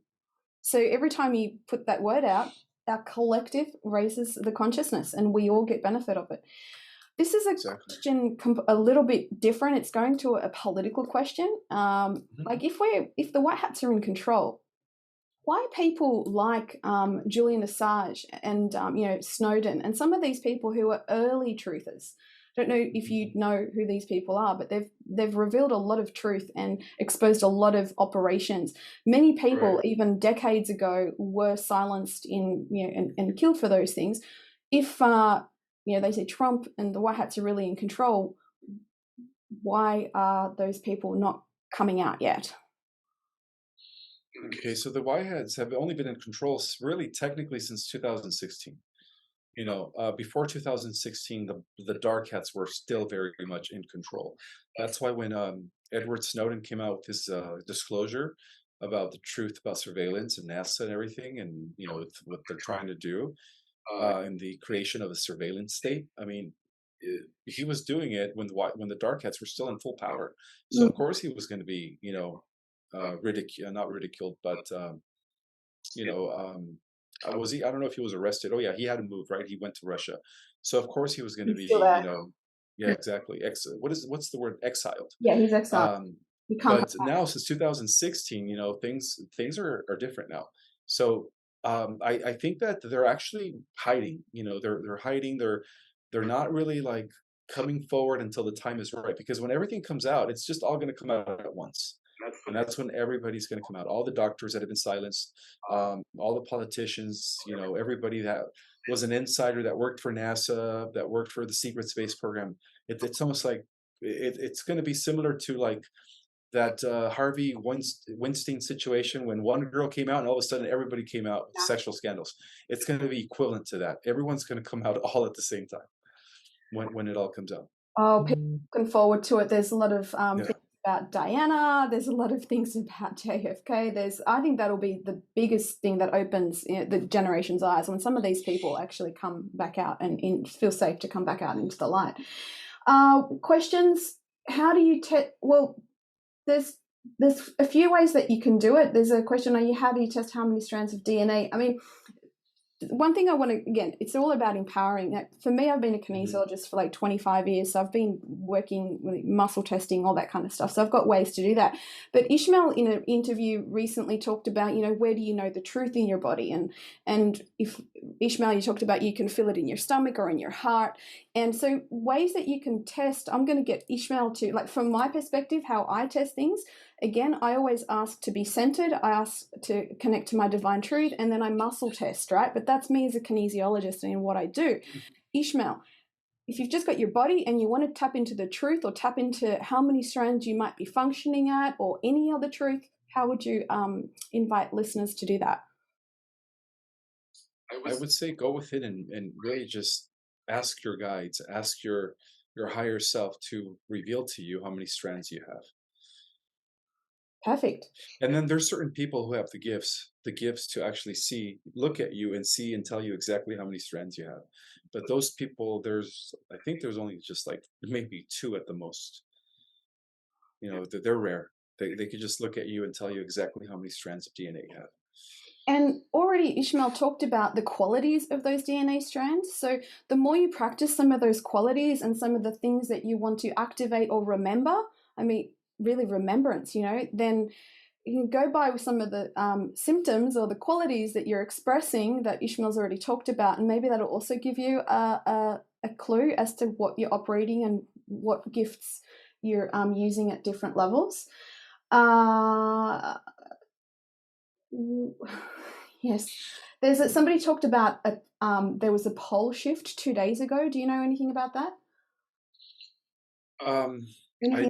So every time you put that word out, our collective raises the consciousness, and we all get benefit of it. This is a question a little bit different. It's going to a political question. Like if the white hats are in control, why people like Julian Assange and Snowden and some of these people who are early truthers. I don't know if you know who these people are, but they've revealed a lot of truth and exposed a lot of operations. Many people, even decades ago, were silenced and killed for those things. If they say Trump and the white hats are really in control, why are those people not coming out yet? Okay, so the White Hats have only been in control really technically since 2016. Before 2016, the Dark Hats were still very much in control. That's why when Edward Snowden came out with his disclosure about the truth about surveillance and NASA and everything, and what they're trying to do in the creation of a surveillance state. I mean, he was doing it when the Dark Hats were still in full power. So of course he was going to be not ridiculed, but was he? I don't know if he was arrested. Oh yeah, he had to move, right? He went to Russia, so of course he was going to be, Yeah, exactly. What's the word? Exiled. Yeah, he's exiled. Um, He can't but come back. now since 2016, things are different now. So I think that they're actually hiding. They're hiding. They're not really like coming forward until the time is right. Because when everything comes out, it's just all going to come out at once. And that's when everybody's going to come out. All the doctors that have been silenced, all the politicians, everybody that was an insider that worked for NASA, that worked for the secret space program. It's almost like it's going to be similar to like that Harvey Weinstein situation when one girl came out and all of a sudden everybody came out with sexual scandals. It's going to be equivalent to that. Everyone's going to come out all at the same time when it all comes out. Oh, people looking forward to it. There's a lot of Yeah. things about Diana. There's a lot of things about JFK. I think that'll be the biggest thing that opens the generation's eyes when some of these people actually come back out and feel safe to come back out into the light. Questions? How do you test? Well, there's a few ways that you can do it. There's a question: how do you test how many strands of DNA? I mean, one thing I want to, again, it's all about empowering. For me, I've been a kinesiologist for like 25 years. So I've been working with muscle testing, all that kind of stuff. So I've got ways to do that. But Ismael, in an interview recently, talked about, where do you know the truth in your body? And if Ismael, you talked about you can feel it in your stomach or in your heart. And so ways that you can test, I'm going to get Ismael to, like, from my perspective, how I test things. Again, I always ask to be centered. I ask to connect to my divine truth, and then I muscle test, right? But that's me as a kinesiologist and what I do. Ismael, if you've just got your body and you want to tap into the truth or tap into how many strands you might be functioning at or any other truth, how would you invite listeners to do that? I would say go with it and really just ask your guides, ask your higher self to reveal to you how many strands you have. Perfect. And then there's certain people who have the gifts to actually look at you and see and tell you exactly how many strands you have. But those people, I think there's only just like maybe two at the most. They're rare. They could just look at you and tell you exactly how many strands of DNA you have. And already Ismael talked about the qualities of those DNA strands. So the more you practice some of those qualities and some of the things that you want to activate or remember, I mean, really remembrance, then you can go by with some of the symptoms or the qualities that you're expressing that Ishmael's already talked about, and maybe that'll also give you a clue as to what you're operating and what gifts you're using at different levels. Yes, somebody talked about there was a pole shift 2 days ago. Do you know anything about that? I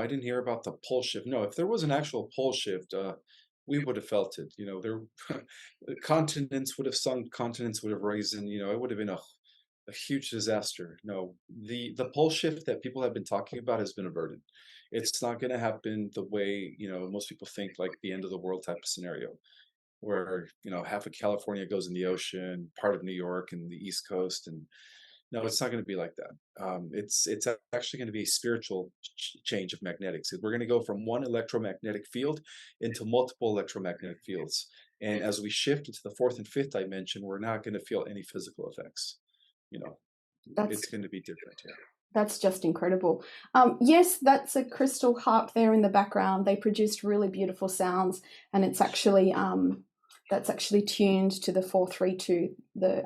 didn't hear about the pole shift. No, if there was an actual pole shift, we would have felt it. Continents would have sunk, continents would have risen. It would have been a huge disaster. No, the pole shift that people have been talking about has been averted. It's not going to happen the way most people think, like the end of the world type of scenario, where half of California goes in the ocean, part of New York and the East Coast, and no, it's not going to be like that. It's actually going to be a spiritual change of magnetics. We're going to go from one electromagnetic field into multiple electromagnetic fields. And as we shift into the fourth and fifth dimension, we're not going to feel any physical effects. It's going to be different here. That's just incredible. Yes, that's a crystal harp there in the background. They produced really beautiful sounds, and it's actually that's actually tuned to the 432, the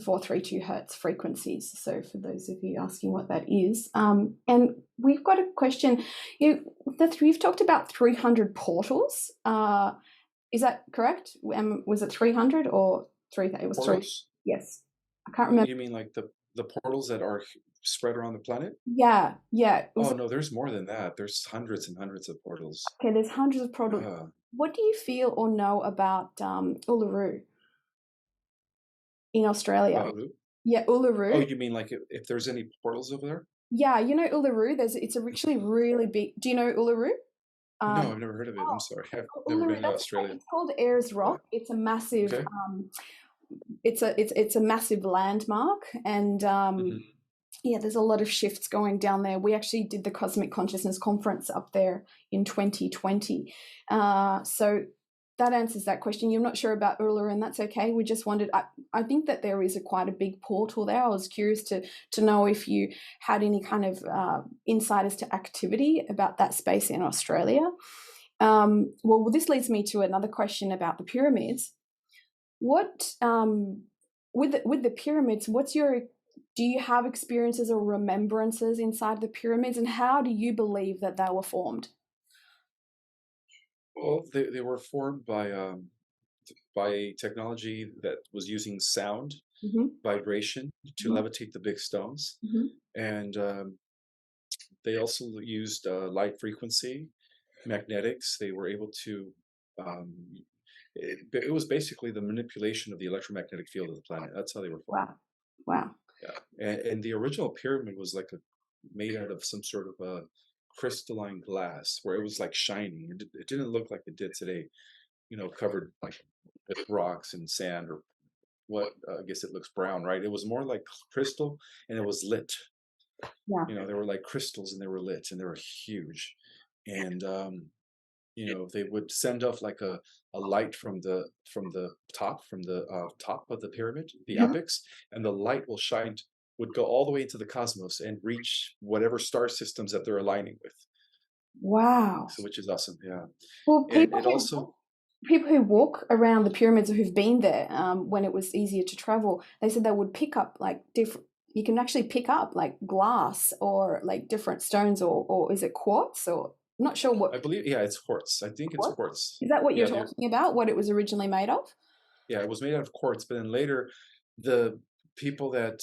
432 hertz frequencies. So for those of you asking what that is, and we've got a question. You've talked about 300 portals. Is that correct? Was it 300 or 3? It was portals? 3. Yes, I can't remember. You mean like the portals that are spread around the planet? Yeah. Oh no, there's more than that. There's hundreds and hundreds of portals. Okay, there's hundreds of portals. What do you feel or know about Uluru in Australia? Uluru? Yeah, Uluru. Oh, you mean like if there's any portals over there? Yeah, Uluru. It's actually really big. Do you know Uluru? No, I've never heard of it. I'm sorry, I've never been to Australia. It's called Ayers Rock. Yeah. It's a massive. Okay. It's a massive landmark, and yeah, there's a lot of shifts going down there. We actually did the Cosmic Consciousness Conference up there in 2020. So that answers that question. You're not sure about Uluru, and that's okay. We just wondered. I think that there is quite a big portal there. I was curious to know if you had any kind of insight as to activity about that space in Australia. Well, this leads me to another question about the pyramids. What with the pyramids? Do you have experiences or remembrances inside the pyramids, and how do you believe that they were formed? Well, they were formed by technology that was using sound, Mm-hmm. vibration to Mm-hmm. levitate the big stones, Mm-hmm. and they also used light frequency, magnetics. They were able to. Um, it was basically the manipulation of the electromagnetic field of the planet. That's how they were formed. Wow. Wow. Yeah, and the original pyramid was like made out of some sort of a crystalline glass, where it was like shining. It didn't look like it did today. Covered like with rocks and sand, or what, I guess it looks brown, right? It was more like crystal, and it was lit. Yeah. They were like crystals, and they were lit, and they were huge. And they would send off like a light from the top of the pyramid, the Mhm. apex, and the light would go all the way into the cosmos and reach whatever star systems that they're aligning with. Wow. So, which is awesome, yeah. Well, And it also, people who walk around the pyramids or who've been there, when it was easier to travel, they said they would pick up like different. You can actually pick up like glass or like different stones, or is it quartz, or I'm not sure I what. believe, yeah, it's quartz. I think it's Quartz? quartz. Is that what you're Yeah, talking about? What it was originally made of? yeah, it was made out of quartz, but then later, the people that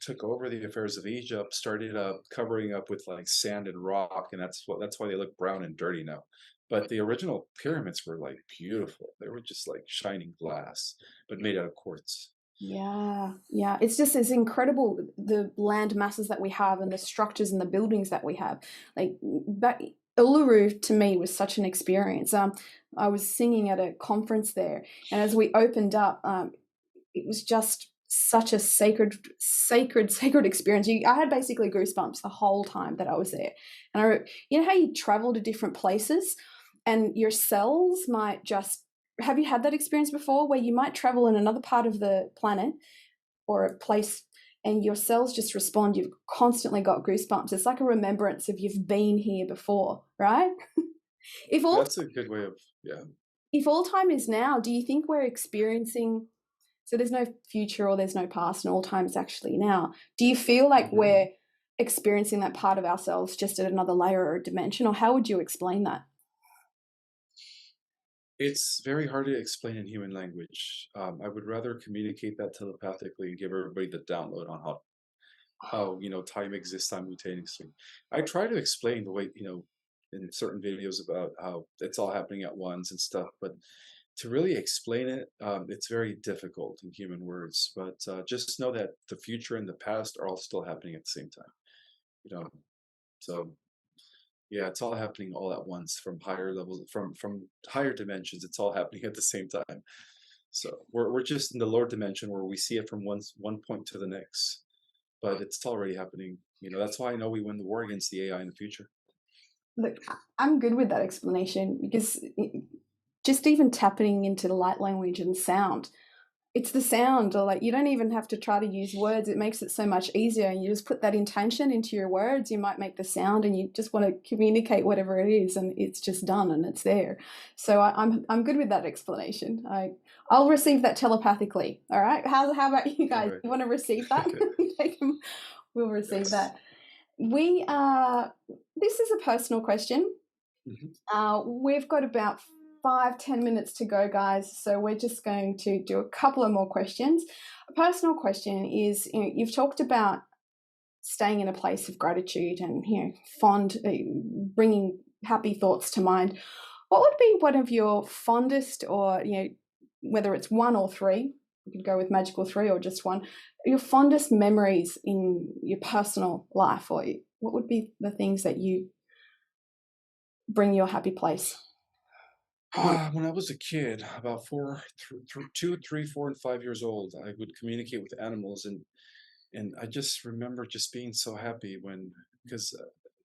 took over the affairs of Egypt started covering up with like sand and rock, and that's why they look brown and dirty now. But the original pyramids were like beautiful. They were just like shining glass, but made out of quartz. Yeah, yeah. It's incredible the land masses that we have and the structures and the buildings that we have. Like but Uluru to me was such an experience. I was singing at a conference there, and as we opened up, it was just such a sacred experience. I had basically goosebumps the whole time that I was there. And you know how you travel to different places, and your cells might just have you had that experience before where you might travel in another part of the planet or a place and your cells just respond? You've constantly got goosebumps. It's like a remembrance of you've been here before, right? if all That's a good way of, yeah. if all time is now, do you think we're experiencing, so there's no future or there's no past and all time is actually now? Do you feel like Mhm. we're experiencing that part of ourselves just at another layer or dimension, or how would you explain that? It's very hard to explain in human language. I would rather communicate that telepathically and give everybody the download on how time exists simultaneously. I try to explain the way, in certain videos about how it's all happening at once and stuff, but to really explain it, it's very difficult in human words. But just know that the future and the past are all still happening at the same time. You know, so yeah, it's all happening all at once from higher levels, from higher dimensions. It's all happening at the same time. So we're just in the lower dimension where we see it from one point to the next, but it's already happening. That's why I know we win the war against the AI in the future. Look, I'm good with that explanation because just even tapping into the light language and sound, it's the sound, or like you don't even have to try to use words. It makes it so much easier, and you just put that intention into your words. You might make the sound, and you just want to communicate whatever it is, and it's just done, and it's there. So I'm good with that explanation. I'll receive that telepathically. All right. How about you All guys? right. You want to receive that? We'll receive Yes. that. We This is a personal question. Mhm. We've got about 5-10 minutes to go, guys. So we're just going to do a couple of more questions. A personal question is, you've talked about staying in a place of gratitude and fond, bringing happy thoughts to mind. What would be one of your fondest, or whether it's one or three? You could go with magical three or just one. Your fondest memories in your personal life, or what would be the things that you bring your happy place? When I was a kid, about 2, 3, 4, and 5 years old, I would communicate with animals, and I just remember just being so happy because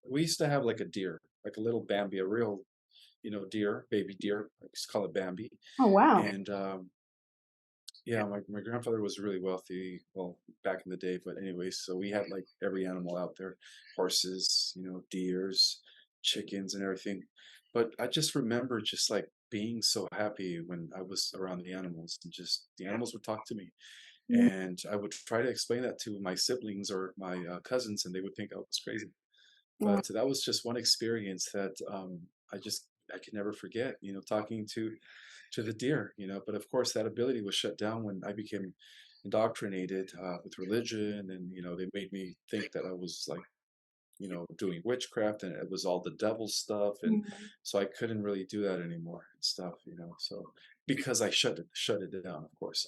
we used to have like a deer, like a little Bambi, a real deer, baby deer. I used to call it Bambi. Oh, wow. And yeah, my grandfather was really wealthy, well, back in the day, but anyways, so we had like every animal out there, horses, deers, chickens and everything. But I just remember just like being so happy when I was around the animals, and just the animals would talk to me. Mm, And I would try to explain that to my siblings or my cousins, and they would think I was crazy. mm, But that was just one experience that I could never forget. Talking to the deer. But of course, that ability was shut down when I became indoctrinated with religion, and they made me think that I was like doing witchcraft, and it was all the devil stuff, and mm. so I couldn't really do that anymore and stuff. So because I shut it down, of course.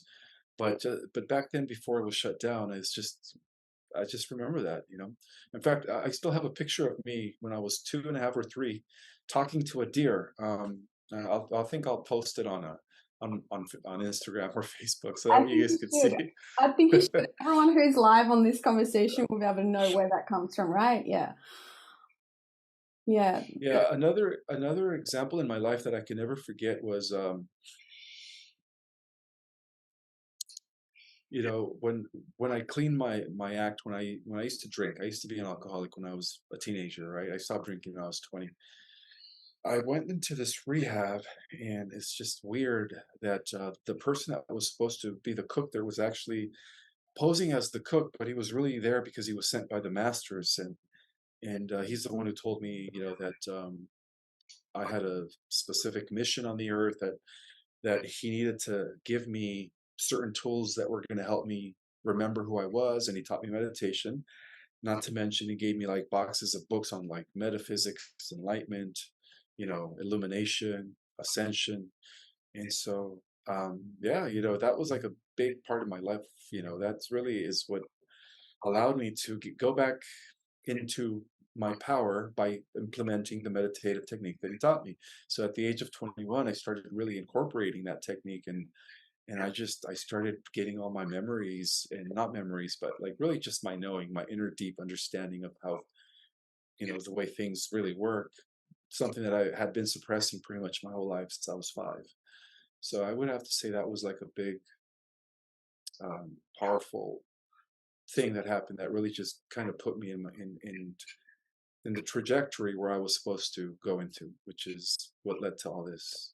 But back then, before it was shut down, I just remember that. In fact, I still have a picture of me when I was 2.5 or 3, talking to a deer. I think I'll post it on Instagram or Facebook so I that you think guys you could should. see. I think you should. Everyone who's live on this conversation will be able to know where that comes from, right? Yeah. Yeah. Yeah, another example in my life that I can never forget was when I cleaned my act, when I used to drink. I used to be an alcoholic when I was a teenager, right? I stopped drinking when I was 20. I went into this rehab, and it's just weird that the person that was supposed to be the cook there was actually posing as the cook, but he was really there because he was sent by the masters, and he's the one who told me, that I had a specific mission on the earth, that he needed to give me certain tools that were going to help me remember who I was, and he taught me meditation. Not to mention, he gave me like boxes of books on like metaphysics, enlightenment, illumination, ascension. And so, yeah, that was like a big part of my life. That's really is what allowed me to go back into my power by implementing the meditative technique that he taught me. So at the age of 21, I started really incorporating that technique, and I started getting all my memories, and not memories, but like really just my knowing, my inner deep understanding of how, the way things really work, something that I had been suppressing pretty much my whole life since I was 5. So I would have to say that was like a big, powerful thing that happened that really just kind of put me in the trajectory where I was supposed to go into, which is what led to all this.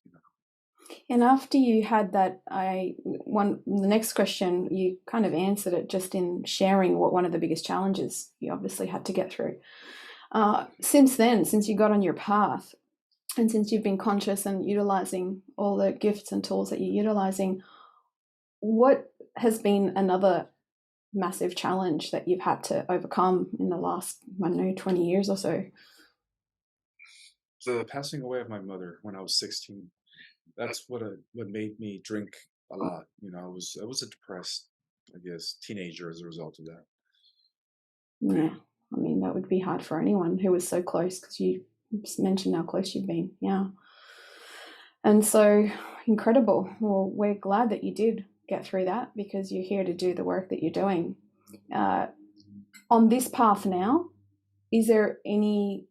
And after you had that, the next question, you kind of answered it just in sharing what one of the biggest challenges you obviously had to get through. Since then, since you got on your path, and since you've been conscious and utilizing all the gifts and tools that you're utilizing, what has been another massive challenge that you've had to overcome in the last, 20 years or so? The passing away of my mother when I was 16, that's what made me drink a lot. I was a depressed, I guess, teenager as a result of that. Yeah, I mean, that would be hard for anyone who was so close, because you just mentioned how close you've been. Yeah. And so incredible. Well, we're glad that you did get through that, because you're here to do the work that you're doing. On this path now, is there any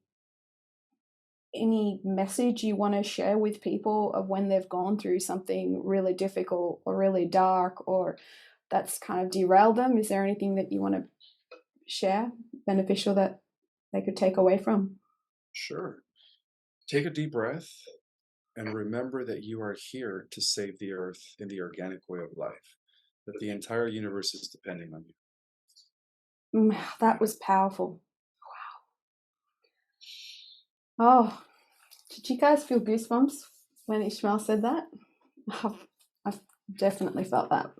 message you want to share with people of when they've gone through something really difficult or really dark, or that's kind of derailed them? Is there anything that you want to share beneficial that they could take away from? Sure. Take a deep breath and remember that you are here to save the earth in the organic way of life, that the entire universe is depending on you. That was powerful. Wow. Oh, did you guys feel goosebumps when Ismael said that? I've definitely felt that.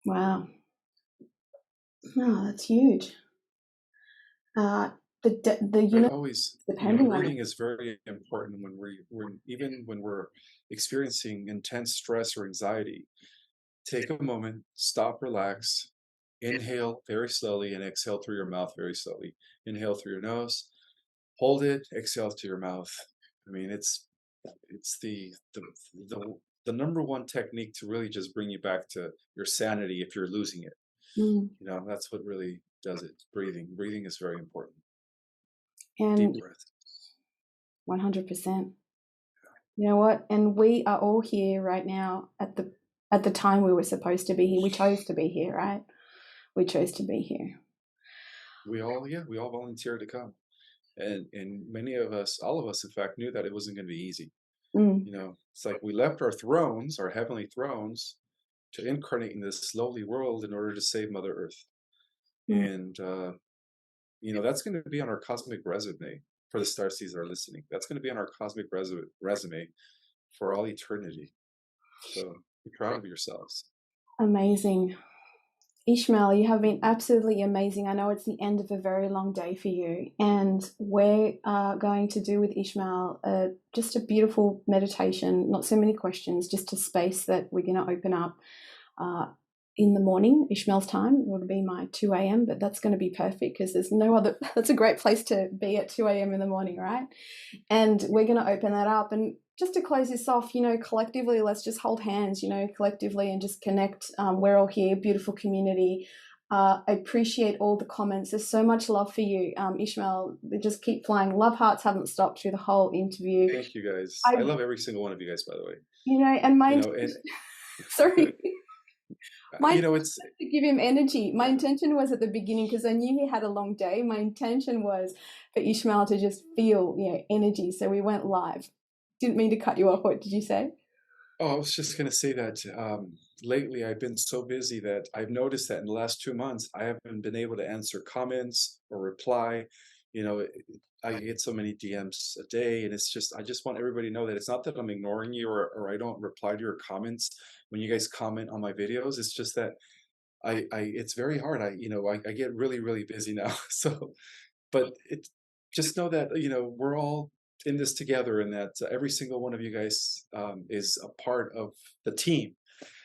Wow. No, that's huge. The universe Always, depending on it. breathing is very important even when we're experiencing intense stress or anxiety. Take a moment, stop, relax, inhale very slowly, and exhale through your mouth very slowly. Inhale through your nose, hold it, exhale to your mouth. I mean, it's the number one technique to really just bring you back to your sanity if you're losing it. Mm. That's what really does it. Breathing is very important. And Deep breath. 100%. You know what? And we are all here right now at the time we were supposed to be here. We chose to be here, right? We chose to be here. We all volunteered to come. And many of us, all of us, in fact, knew that it wasn't going to be easy. You know, it's like we left our thrones, our heavenly thrones, to incarnate in this lowly world in order to save Mother Earth. And, you know, that's going to be on our cosmic resume for the starseeds that are listening. That's going to be on our cosmic resume for all eternity. So be proud of yourselves. Amazing. Ismael, you have been absolutely amazing. I know it's the end of a very long day for you, and we're going to do with Ismael just a beautiful meditation, not so many questions, just a space that we're going to open up in the morning, Ismael's time. It would be my 2 a.m., but that's going to be perfect because there's no other, that's a great place to be at 2 a.m. in the morning, right? And we're going to open that up. And just to close this off, you know, collectively, let's just hold hands, you know, collectively and just connect. We're all here, beautiful community. I appreciate all the comments. There's so much love for you, Ismael. They just keep flying. Love hearts haven't stopped through the whole interview. Thank you, guys. I love every single one of you guys, by the way. You know, and my sorry. You know, it's to give him energy. My intention was at the beginning, because I knew he had a long day. My intention was for Ismael to just feel, you know, energy. So we went live. Didn't mean to cut you off. What did you say? Oh, I was just going to say that lately I've been so busy that I've noticed that in the last 2 months, I haven't been able to answer comments or reply. You know, I get so many DMs a day, and it's just, I just want everybody to know that it's not that I'm ignoring you or I don't reply to your comments when you guys comment on my videos. It's just that it's very hard. I get really, really busy now. So, but just know that, you know, we're all in this together, and that every single one of you guys is a part of the team.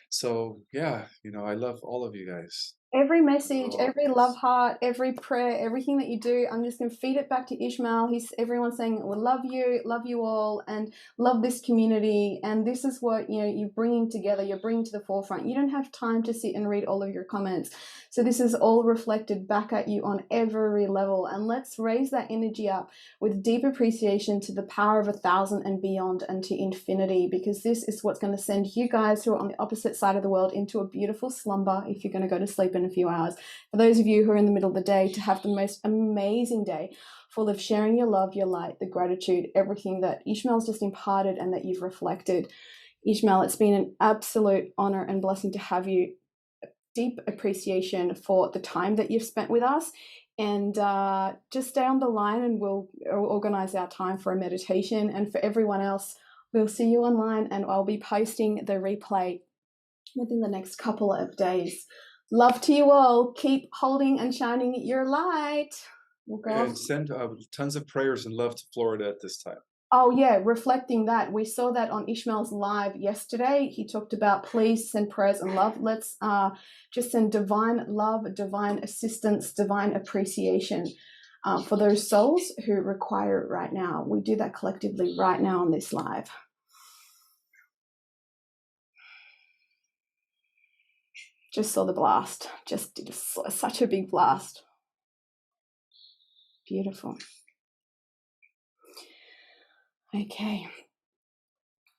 So yeah, you know, I love all of you guys. Every message, every love heart, every prayer, everything that you do, I'm just going to feed it back to Ismael. Everyone's saying, we love you all, and love this community. And this is what, you know, you're bringing together, you're bringing to the forefront. You don't have time to sit and read all of your comments. So this is all reflected back at you on every level. And let's raise that energy up with deep appreciation to the power of 1,000 and beyond, and to infinity, because this is what's going to send you guys who are on the opposite side of the world into a beautiful slumber if you're going to go to sleep in a few hours. For those of you who are in the middle of the day, to have the most amazing day full of sharing your love, your light, the gratitude, everything that Ismael's just imparted and that you've reflected. Ismael, it's been an absolute honor and blessing to have you. Deep appreciation for the time that you've spent with us, and just stay on the line and we'll organize our time for a meditation. And for everyone else, we'll see you online, and I'll be posting the replay within the next couple of days. Love to you all. Keep holding and shining your light. And send tons of prayers and love to Florida at this time. Oh yeah, reflecting that. We saw that on Ismael's live yesterday. He talked about please send prayers and love. Let's just send divine love, divine assistance, divine appreciation for those souls who require it right now. We do that collectively right now on this live. Just saw the blast. Just did such a big blast. Beautiful. Okay.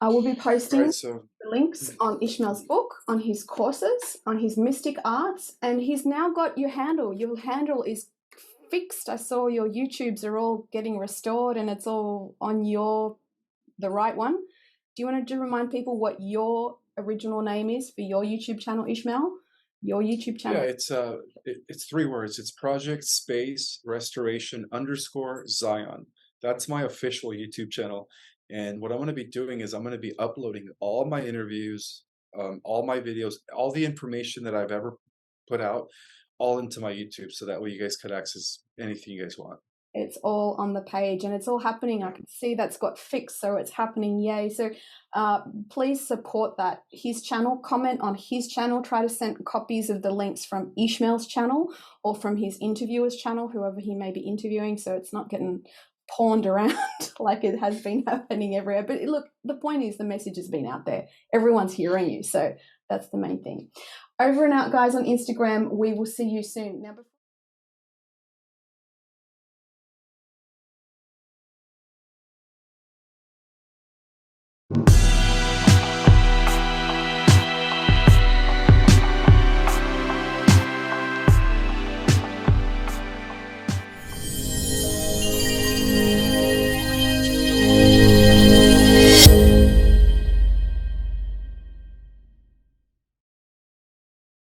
I will be posting the links on Ismael's book, on his courses, on his mystic arts, and he's now got your handle. Your handle is fixed. I saw your YouTubes are all getting restored and it's all on the right one. Do you want to remind people what your original name is for your YouTube channel, Ismael? Your YouTube channel? Yeah, it's 3 words. It's Project Space Restoration _ Zion. That's my official YouTube channel. And what I'm going to be doing is I'm going to be uploading all my interviews, all my videos, all the information that I've ever put out, all into my YouTube. So that way you guys could access anything you guys want. It's all on the page and it's all happening. I can see that's got fixed, so it's happening. Yay. So please support that. His channel, comment on his channel, try to send copies of the links from Ismael's channel or from his interviewer's channel, whoever he may be interviewing, so it's not getting pawned around like it has been happening everywhere. But look, the point is the message has been out there. Everyone's hearing you, so that's the main thing. Over and out, guys, on Instagram. We will see you soon. Now, before